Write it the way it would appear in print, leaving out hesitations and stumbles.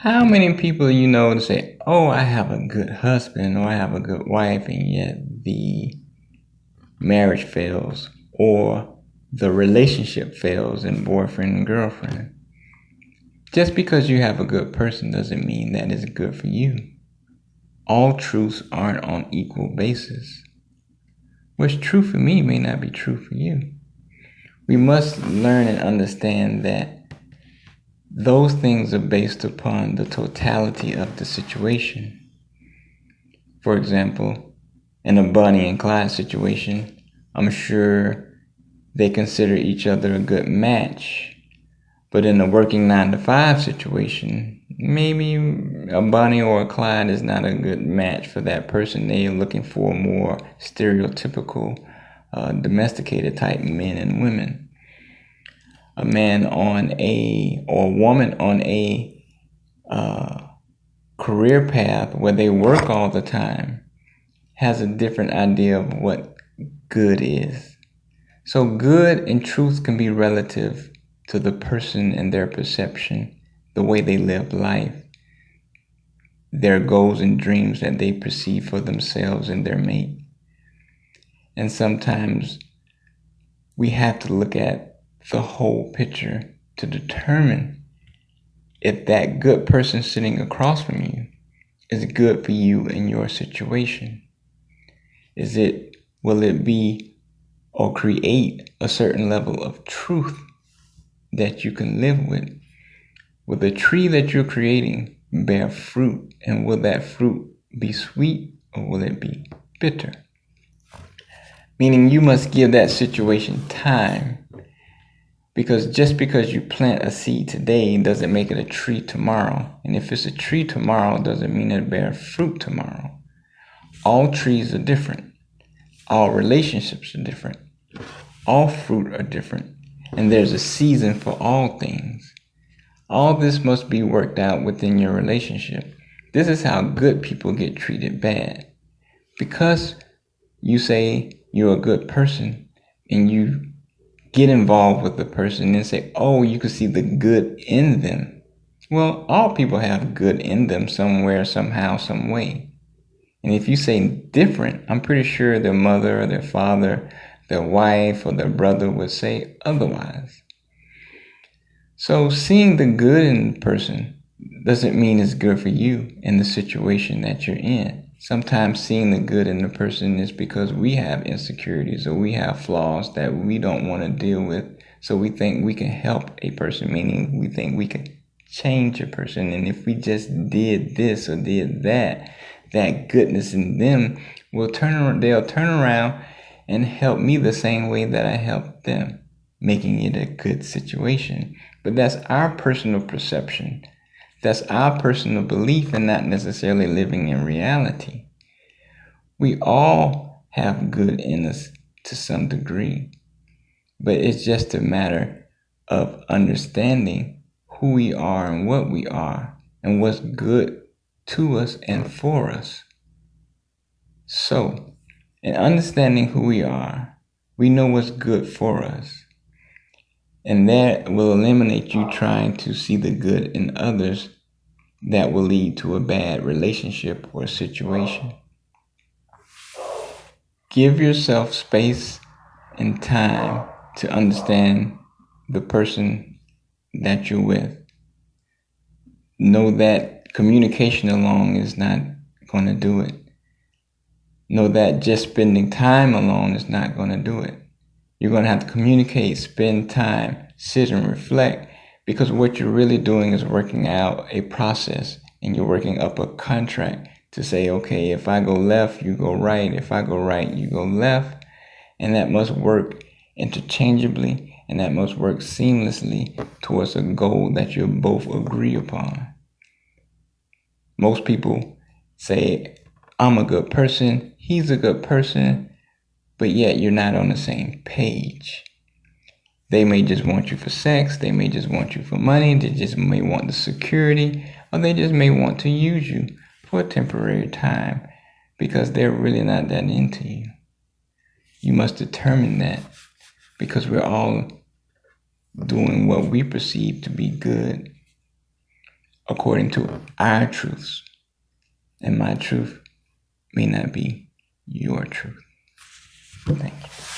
How many people you know to say, oh, I have a good husband or I have a good wife, and yet the marriage fails or the relationship fails in boyfriend and girlfriend? Just because you have a good person doesn't mean that is good for you. All truths aren't on equal basis. What's true for me may not be true for you. We must learn and understand that those things are based upon the totality of the situation. For example, in a Bonnie and Clyde situation, I'm sure they consider each other a good match. But in a working 9-to-5 situation, maybe a Bonnie or a Clyde is not a good match for that person. They are looking for more stereotypical, domesticated type men and women. A man or a woman on a career path where they work all the time has a different idea of what good is. So good and truth can be relative to the person and their perception, the way they live life, their goals and dreams that they perceive for themselves and their mate. And sometimes we have to look at the whole picture to determine if that good person sitting across from you is good for you in your situation. Will it be or create a certain level of truth that you can live with? Will the tree that you're creating bear fruit, and will that fruit be sweet or will it be bitter? Meaning you must give that situation time. Because just because you plant a seed today doesn't make it a tree tomorrow. And if it's a tree tomorrow, doesn't mean it'll bear fruit tomorrow. All trees are different. All relationships are different. All fruit are different. And there's a season for all things. All this must be worked out within your relationship. This is how good people get treated bad. Because you say you're a good person and you get involved with the person and say, oh, you can see the good in them. Well, all people have good in them somewhere, somehow, some way. And if you say different, I'm pretty sure their mother or their father, their wife or their brother would say otherwise. So seeing the good in the person doesn't mean it's good for you in the situation that you're in. Sometimes seeing the good in the person is because we have insecurities or we have flaws that we don't want to deal with. So we think we can help a person, meaning we think we can change a person. And if we just did this or did that, that goodness in them they'll turn around and help me the same way that I helped them, making it a good situation. But that's our personal perception. That's our personal belief and not necessarily living in reality. We all have good in us to some degree, but it's just a matter of understanding who we are and what we are and what's good to us and for us. So, in understanding who we are, we know what's good for us. And that will eliminate you trying to see the good in others that will lead to a bad relationship or situation. Give yourself space and time to understand the person that you're with. Know that communication alone is not going to do it. Know that just spending time alone is not going to do it. You're going to have to communicate, spend time, sit and reflect, because what you're really doing is working out a process and you're working up a contract to say, okay, if I go left, you go right. If I go right, you go left. And that must work interchangeably and that must work seamlessly towards a goal that you both agree upon. Most people say, I'm a good person, he's a good person, but yet you're not on the same page. They may just want you for sex, they may just want you for money, they just may want the security, or they just may want to use you for a temporary time because they're really not that into you. You must determine that because we're all doing what we perceive to be good. according to our truths. And my truth may not be your truth. Thank you.